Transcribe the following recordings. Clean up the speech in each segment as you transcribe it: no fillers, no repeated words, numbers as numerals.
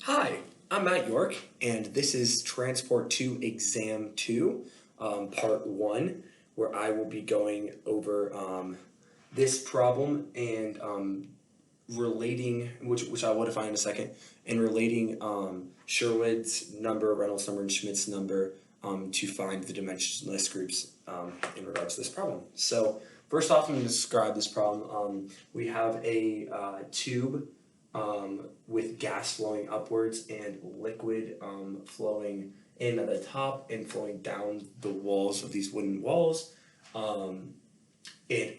Hi, I'm Matt York, and this is Transport 2 Exam 2, Part 1, where I will be going over this problem and relating, which I will define in a second, and relating Sherwood's number, Reynolds number, and Schmidt's number to find the dimensionless groups in regards to this problem. So first off, I'm going to describe this problem. We have a tube with gas flowing upwards and liquid flowing in at the top and flowing down the walls of these wooden walls and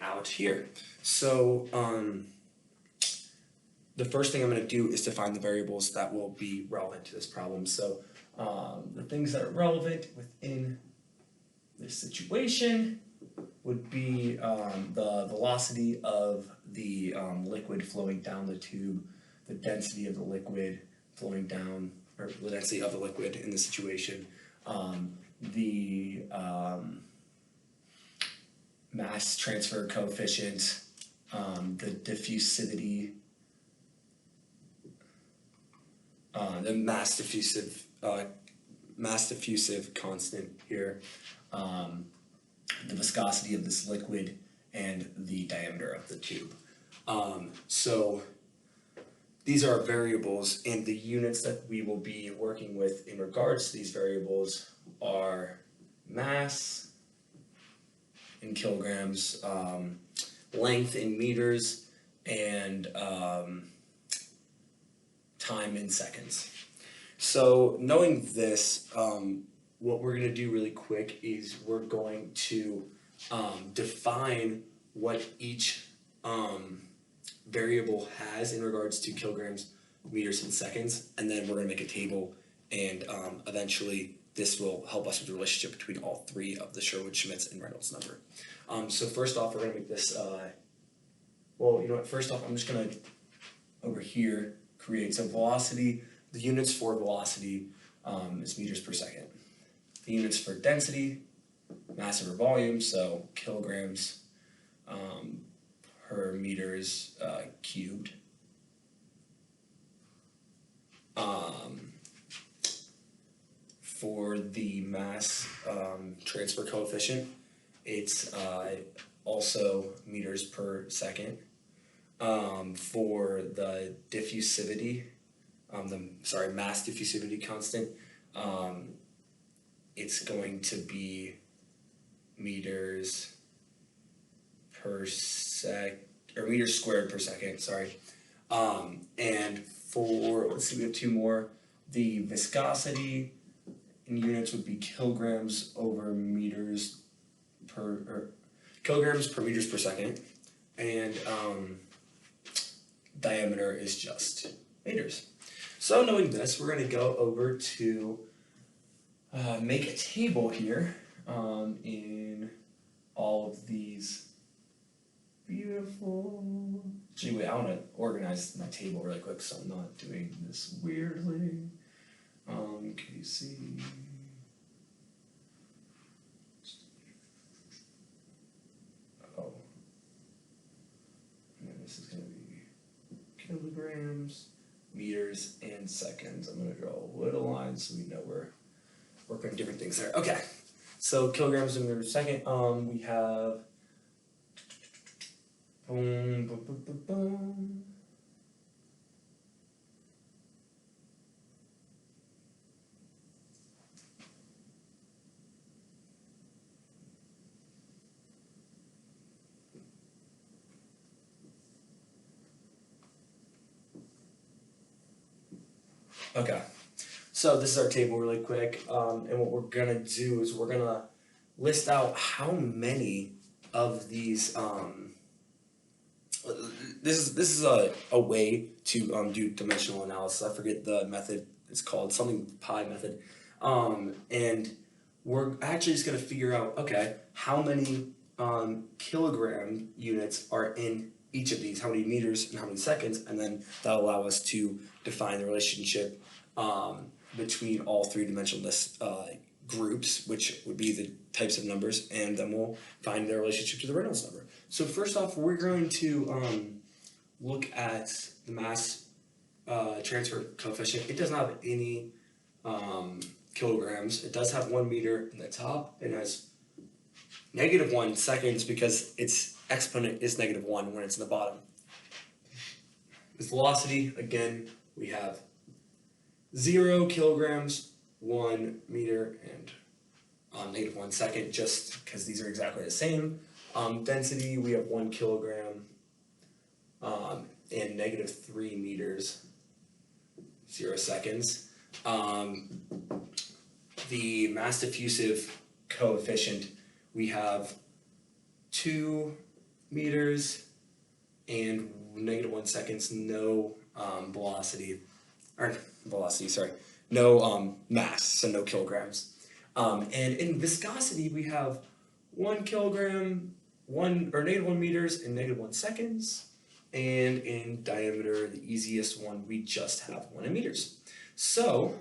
out here. So the first thing I'm going to do is define the variables that will be relevant to this problem. So the things that are relevant within this situation would be the velocity of the liquid flowing down the tube, the density of the liquid flowing down, or the density of the liquid in the situation, the mass transfer coefficient, the diffusivity, the mass diffusive constant here, the viscosity of this liquid, and the diameter of the tube. So these are variables, and the units that we will be working with in regards to these variables are mass in kilograms, length in meters, and time in seconds. So knowing this, what we're going to do really quick is we're going to define what each variable has in regards to kilograms, meters, and seconds, and then we're going to make a table, and eventually this will help us with the relationship between all three of the Sherwood, Schmidt's, and Reynolds number. So first off, we're going to make this, well, you know what, first off, I'm just going to, over here, create some velocity. The units for velocity is meters per second. The units for density, mass over volume, so kilograms per meters cubed. For the mass transfer coefficient, it's also meters per second. For the diffusivity, mass diffusivity constant, it's going to be meters per or meters squared per second, sorry. And for, let's see, we have two more. The viscosity in units would be kilograms over meters or kilograms per meters per second. And diameter is just meters. So knowing this, we're going to go over to make a table here in all of these beautiful... Gee, wait, I want to organize my table really quick so I'm not doing this weirdly. Can you see? Oh. And this is going to be kilograms, meters, and seconds. I'm going to draw a little line so we know we're working on different things there. Okay, so kilograms and meters per second. We have boom, boom, boom, boom, boom. Okay, so this is our table really quick, and what we're gonna do is we're gonna list out how many of these, this is a way to do dimensional analysis. I forget the method, it's called something Pi Method, and we're actually just gonna figure out, okay, how many kilogram units are in each of these, how many meters and how many seconds, and then that'll allow us to define the relationship between all three dimensionless groups, which would be the types of numbers, and then we'll find their relationship to the Reynolds number. So first off, we're going to look at the mass transfer coefficient, it doesn't have any kilograms. It does have 1 meter in the top and has -1 seconds because its exponent is -1 when it's in the bottom. Its velocity, again, we have 0 kilograms, 1 meter, and -1 second, just because these are exactly the same. Density, we have 1 kilogram and -3 meters, 0 seconds. The mass diffusive coefficient, we have 2 meters and -1 seconds, no no mass, so no kilograms. And in viscosity, we have 1 kilogram, -1 meters and -1 seconds. And in diameter, the easiest one, we just have 1 in meters. So,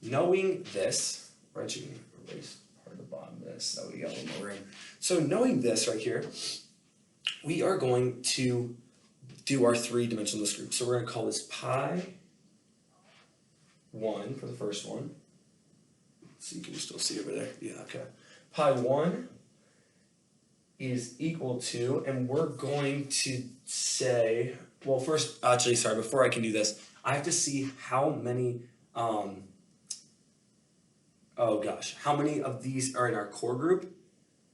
knowing this, we're actually going to erase part of the bottom of this, so we got a little more room. So knowing this right here, we are going to do our 3-dimensionless group. So we're going to call this pi 1 for the first one. So you can still see over there. Yeah, okay. Pi 1 is equal to, and we're going to say, well, first, actually, sorry, before I can do this, I have to see how many, how many of these are in our core group,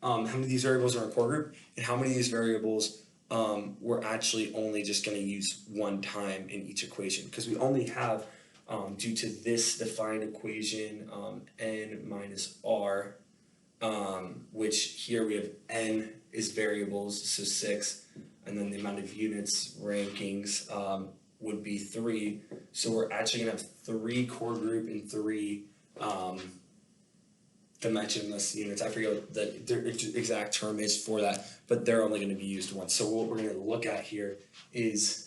how many of these variables are in our core group, and how many of these variables we're actually only just going to use one time in each equation, because we only have, due to this defined equation, n minus r, which here we have n is variables, so 6, and then the amount of units rankings would be 3. So we're actually going to have 3 core group and 3 dimensionless units. I forget what the exact term is for that, but they're only going to be used once. So what we're going to look at here is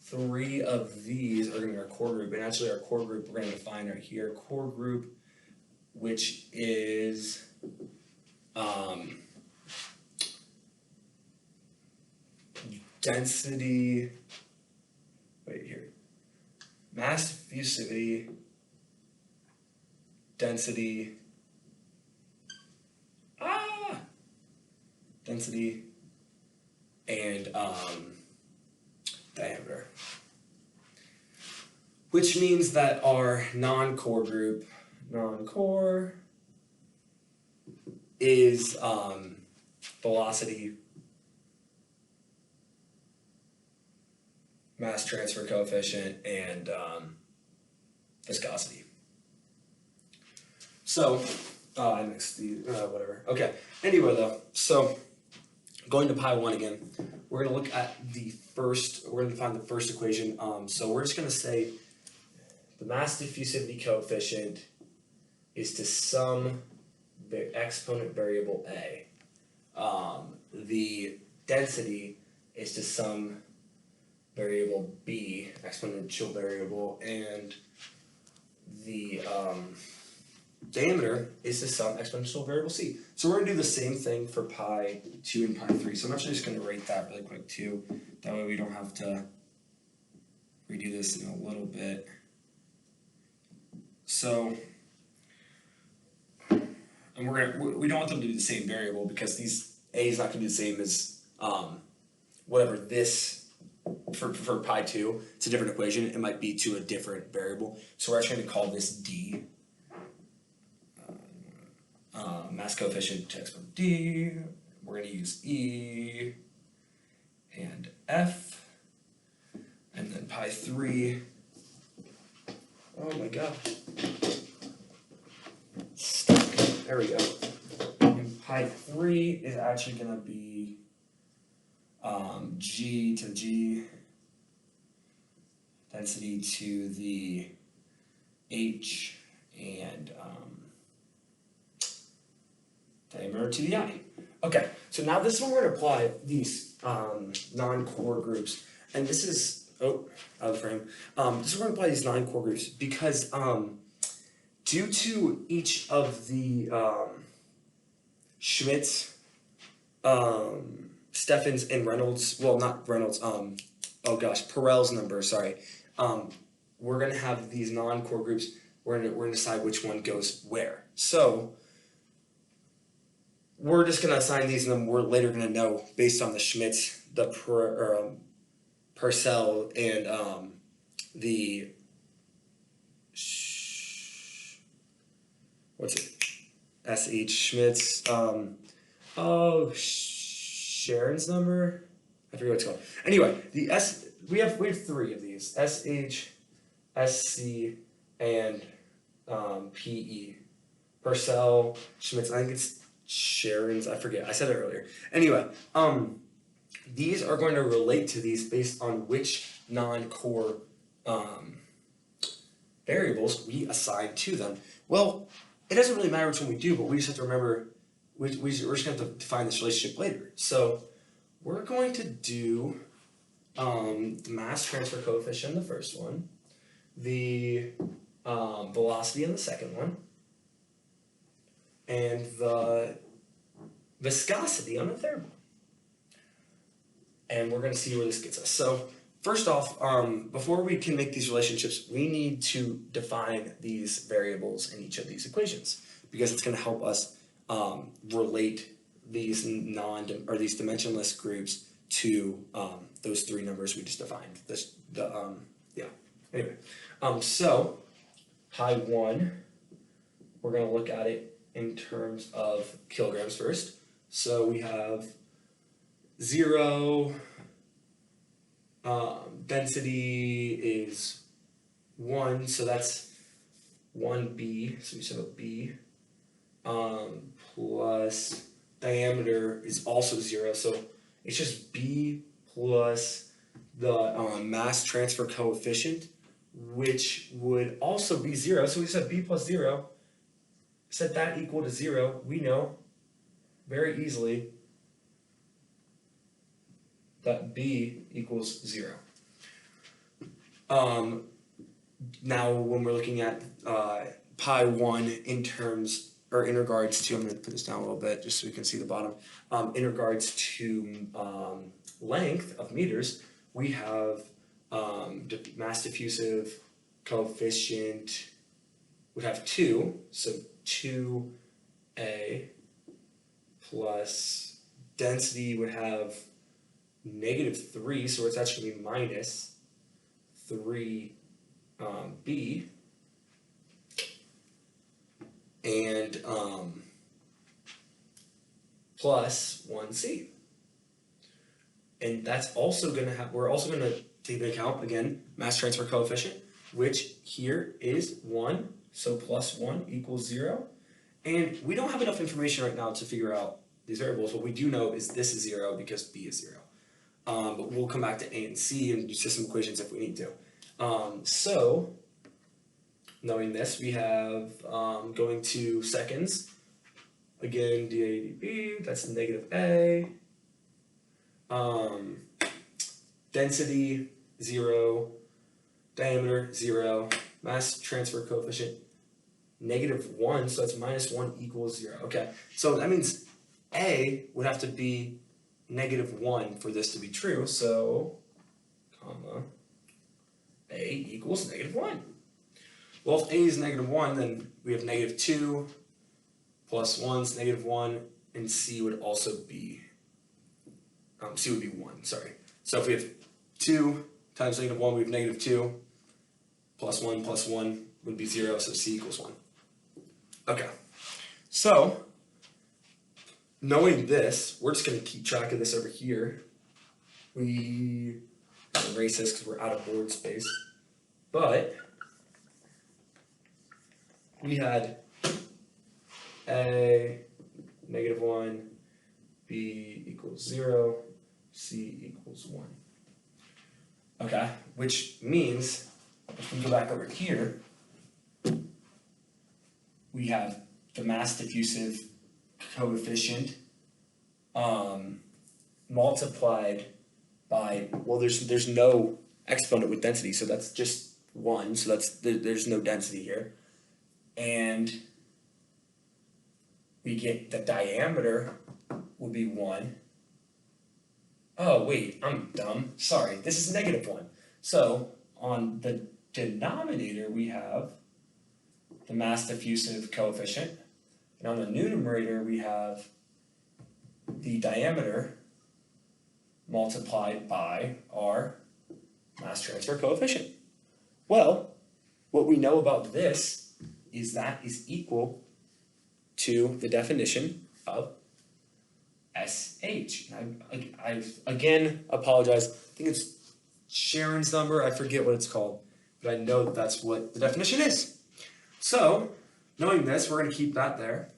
3 of these are going to be our core group, and actually our core group we're going to define right here. Core group, which is density, mass diffusivity, density, and diameter. Which means that our non-core group, non-core, is velocity, mass transfer coefficient, and viscosity. So, I mixed the, whatever. Okay, anyway though, so going to pi 1 again, we're going to look at the first, we're going to find the first equation. So we're just going to say the mass diffusivity coefficient is to some exponent variable A. The density is to some variable B, exponential variable, and the diameter is to some exponential variable C. So we're going to do the same thing for pi 2 and pi 3. So I'm actually just going to write that really quick too. That way we don't have to redo this in a little bit. So, and we don't want them to be the same variable because these A is not going to be the same as whatever this, for pi 2, it's a different equation. It might be to a different variable. So we're actually going to call this D. Mass coefficient to exponent D. We're going to use E and F. And then pi 3. Oh my gosh. Stuck. There we go. And pi 3 is actually going to be G to the G, density to the H, and diameter to the I. Okay, so now this is when we're going to apply these non-core groups, and this is, out of frame, this is where we're going to apply these non-core groups because due to each of the Schmidt's, Steffens, and Reynolds, well, not Reynolds, oh gosh, Perel's number, sorry. We're gonna have these non-core groups, we're gonna decide which one goes where. So we're just gonna assign these, and then we're later gonna know based on the Schmitz, the Purcell, and the what's it? SH Schmitz. Sharon's number. I forget what it's called. Anyway, the we have three of these: SH, SC, and PE. Purcell, Schmitz. I think it's Sharon's. I forget. I said it earlier. Anyway, these are going to relate to these based on which non-core variables we assign to them. Well, it doesn't really matter which one we do, but we just have to remember, we're just going to have to define this relationship later. So we're going to do the mass transfer coefficient in the first one, the velocity in the second one, and the viscosity on the third one. And we're going to see where this gets us. So first off, before we can make these relationships, we need to define these variables in each of these equations, because it's going to help us relate these these dimensionless groups to those three numbers we just defined. Anyway, so pi 1, we're going to look at it in terms of kilograms first. So we have 0, density is 1, so that's 1b, so we just have a b, plus diameter is also 0, so it's just b plus the mass transfer coefficient, which would also be 0, so we said b plus 0, set that equal to 0, we know very easily that b equals 0. Now when we're looking at pi 1 in terms, or in regards to, I'm going to put this down a little bit just so we can see the bottom, in regards to length of meters, we have mass diffusive coefficient would have 2, so 2a, plus density would have -3, so it's actually minus 3b, and plus 1c. And that's also going to have, we're also going to take into account, again, mass transfer coefficient, which here is 1, so plus 1 equals 0. And we don't have enough information right now to figure out these variables. What we do know is this is 0 because b is 0. But we'll come back to a and c and do system equations if we need to. So, knowing this, we have going to seconds. Again, dA dB, that's -a. Density, 0. Diameter, 0. Mass transfer coefficient, -1, so that's -1 equals 0. Okay, so that means a would have to be -1 for this to be true, so, comma, a equals -1. Well, if a is -1, then we have -2 plus 1 is -1, and c would also be, c would be 1, sorry. So if we have 2 times -1, we have -2, plus 1 would be 0, so c equals 1. Okay, so knowing this, we're just going to keep track of this over here. We erase this because we're out of board space. But we had a -1, b equals 0, c equals 1. Okay, which means if we go back over here, we have the mass diffusive coefficient multiplied by, well, there's no exponent with density, so that's just 1, so there's no density here, and we get the diameter would be 1, Oh, wait, I'm dumb. Sorry, this is -1. So on the denominator, we have the mass diffusive coefficient, and on the numerator, we have the diameter multiplied by our mass transfer coefficient. Well, what we know about this is that is equal to the definition of SH. I again apologize. I think it's Sharon's number. I forget what it's called, but I know that that's what the definition is. So, knowing this, we're going to keep that there.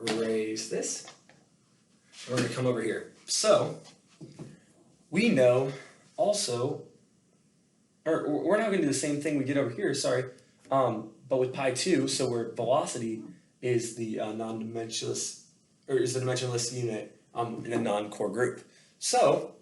Erase this. And we're going to come over here. So, we know also, or we're not going to do the same thing we did over here, sorry, but with pi 2, so where velocity is the non-dimensionless, or is the dimensionless unit in a non-core group. So,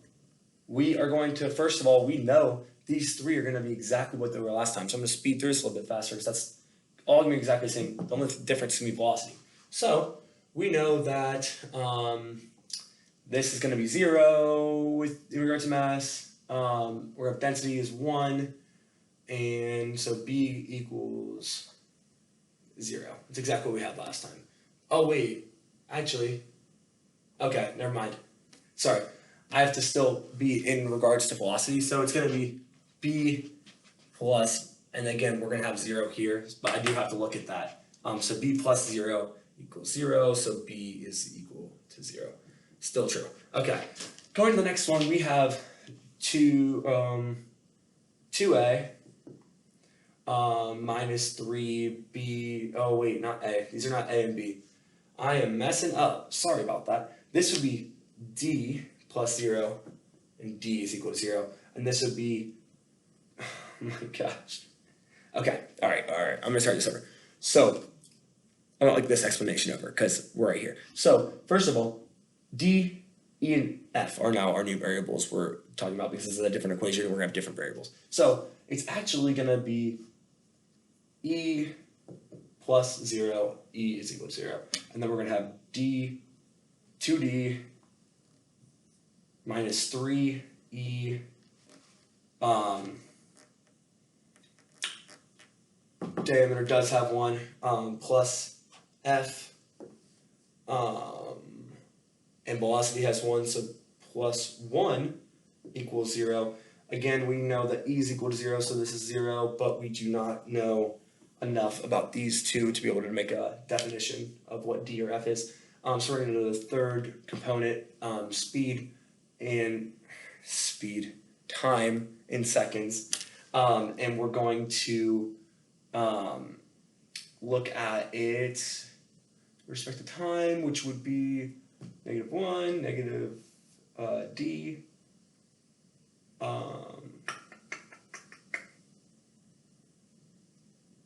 we are going to, first of all, we know these three are going to be exactly what they were last time. So I'm going to speed through this a little bit faster because that's all going to be exactly the same. The only difference is going to be velocity. So we know that this is going to be 0 with in regard to mass. Where density is 1. And so B equals 0. It's exactly what we had last time. Oh, wait. Actually, okay, never mind. Sorry. I have to still be in regards to velocity, so it's going to be B plus, and again, we're going to have 0 here, but I do have to look at that. So B plus 0 equals 0, so B is equal to 0. Still true. Okay, going to the next one, we have 2A minus 3B, oh wait, not A, these are not A and B. I am messing up, sorry about that. This would be D plus 0, and D is equal to 0. And this would be, oh my gosh. Okay, all right, I'm gonna start this over. So, I don't like this explanation over, because we're right here. So, first of all, D, E, and F are now our new variables we're talking about, because this is a different equation, and we're gonna have different variables. So, it's actually gonna be E plus 0, E is equal to 0. And then we're gonna have D, 2D, minus 3E diameter does have 1 plus F and velocity has 1, so plus 1 equals 0. Again, we know that E is equal to 0, so this is 0, but we do not know enough about these two to be able to make a definition of what D or F is. So we're going to do the third component, time in seconds, and we're going to look at it with respect to time, which would be -1, negative D,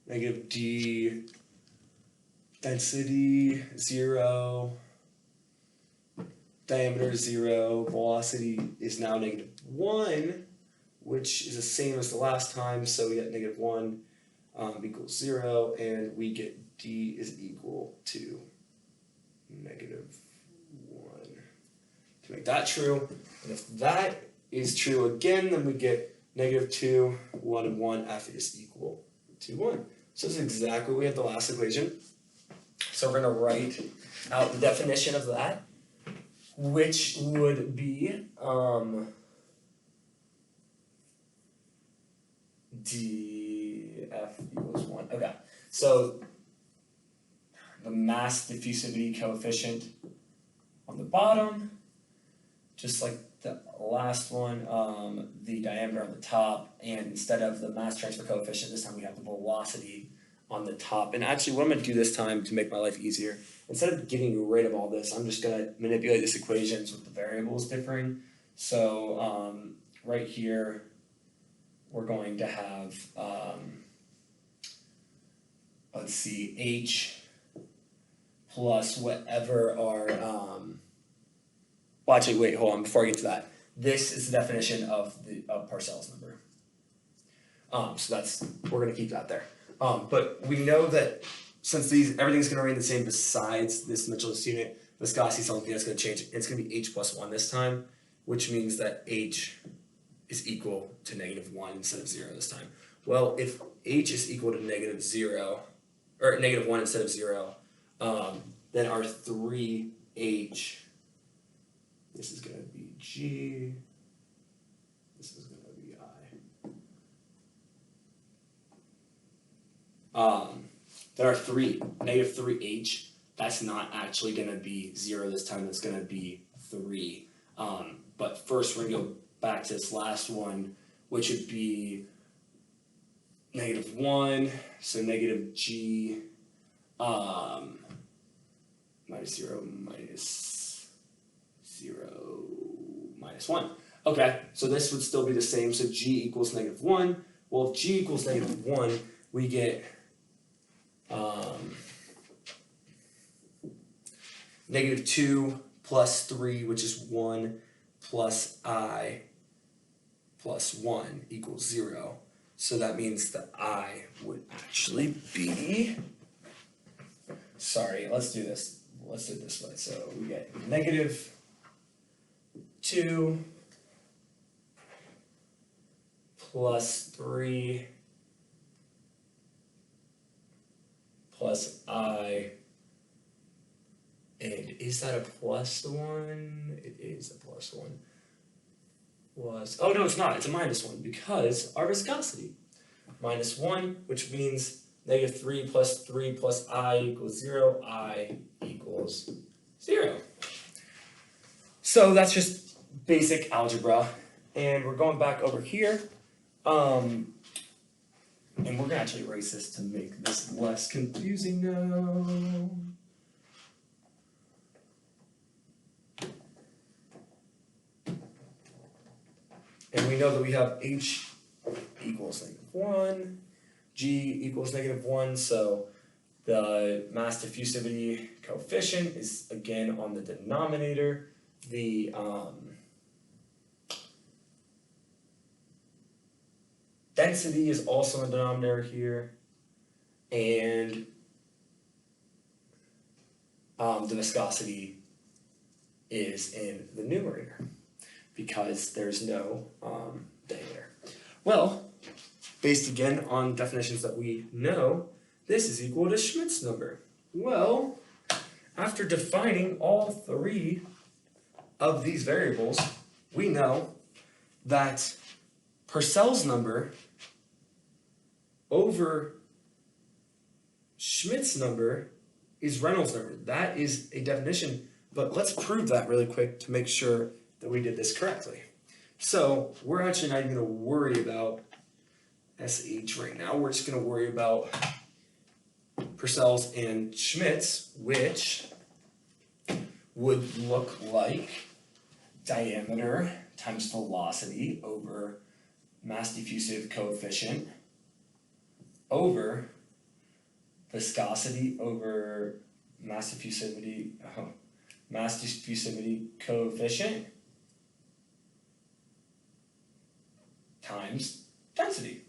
negative D, density 0, diameter 0, velocity is now -1, which is the same as the last time, so we get -1 equals 0, and we get D is equal to -1. To make that true, and if that is true again, then we get -2, 1, and 1, F is equal to 1. So this is exactly what we had the last equation. So we're going to write out the definition of that, which would be dF equals 1. Okay, so the mass diffusivity coefficient on the bottom, just like the last one, the diameter on the top, and instead of the mass transfer coefficient, this time we have the velocity on the top. And actually what I'm going to do this time to make my life easier, instead of getting rid of all this, I'm just going to manipulate this equations with the variables differing. So right here, we're going to have, let's see, H plus whatever our, well actually wait, hold on, before I get to that. This is the definition of Parcell's number. So that's, we're going to keep that there. But we know that since everything's going to remain the same besides this dimensionless unit, viscosity is the only thing that's going to change. It's going to be h plus 1 this time, which means that h is equal to -1 instead of 0 this time. Well, if h is equal to -0, or -1 instead of 0, then our 3h, this is going to be g, this is going to be I. Then our -3h, that's not actually going to be 0 this time, that's going to be 3. But first we're going to go back to this last one, which would be -1, so negative g, -0 minus 1. Okay, so this would still be the same, so g equals -1. Well, if g equals -1, we get -2 plus 3, which is 1, plus I plus 1 equals 0. So that means that I would actually be, sorry, let's do this. Let's do it this way. So we get -2 plus 3 plus I, and is that a plus 1? It is a plus 1. Plus, oh no, it's not. It's a -1 because our viscosity. -1, which means -3 plus 3 plus I equals 0. I equals 0. So that's just basic algebra. And we're going back over here. And we're going to actually erase this to make this less confusing now. And we know that we have h equals -1, g equals -1, so the mass diffusivity coefficient is again on the denominator. The density is also in the denominator here, and the viscosity is in the numerator, because there's no diameter. Well, based again on definitions that we know, this is equal to Schmidt's number. Well, after defining all 3 of these variables, we know that Purcell's number over Schmidt's number is Reynolds' number. That is a definition, but let's prove that really quick to make sure that we did this correctly. So we're actually not even going to worry about SH right now. We're just going to worry about Purcell's and Schmidt's, which would look like diameter times velocity over mass diffusive coefficient over viscosity over mass diffusivity coefficient times density.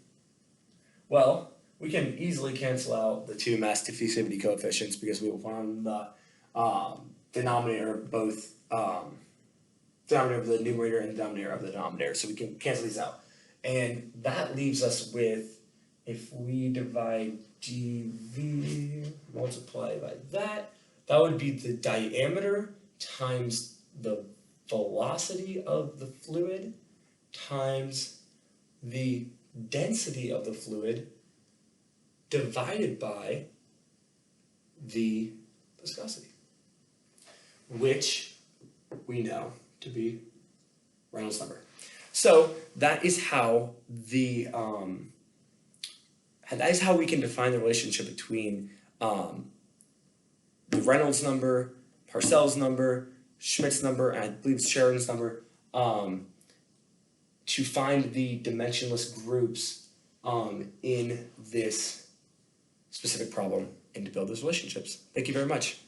Well, we can easily cancel out the 2 mass diffusivity coefficients because we will find the denominator of both denominator of the numerator and denominator of the denominator. So we can cancel these out. And that leaves us with, if we divide dV multiply by that, that would be the diameter times the velocity of the fluid times the density of the fluid divided by the viscosity, which we know to be Reynolds number. So that is how we can define the relationship between the Reynolds number, Purcell's number, Schmidt's number, and I believe it's Sheridan's number, to find the dimensionless groups in this specific problem and to build those relationships. Thank you very much.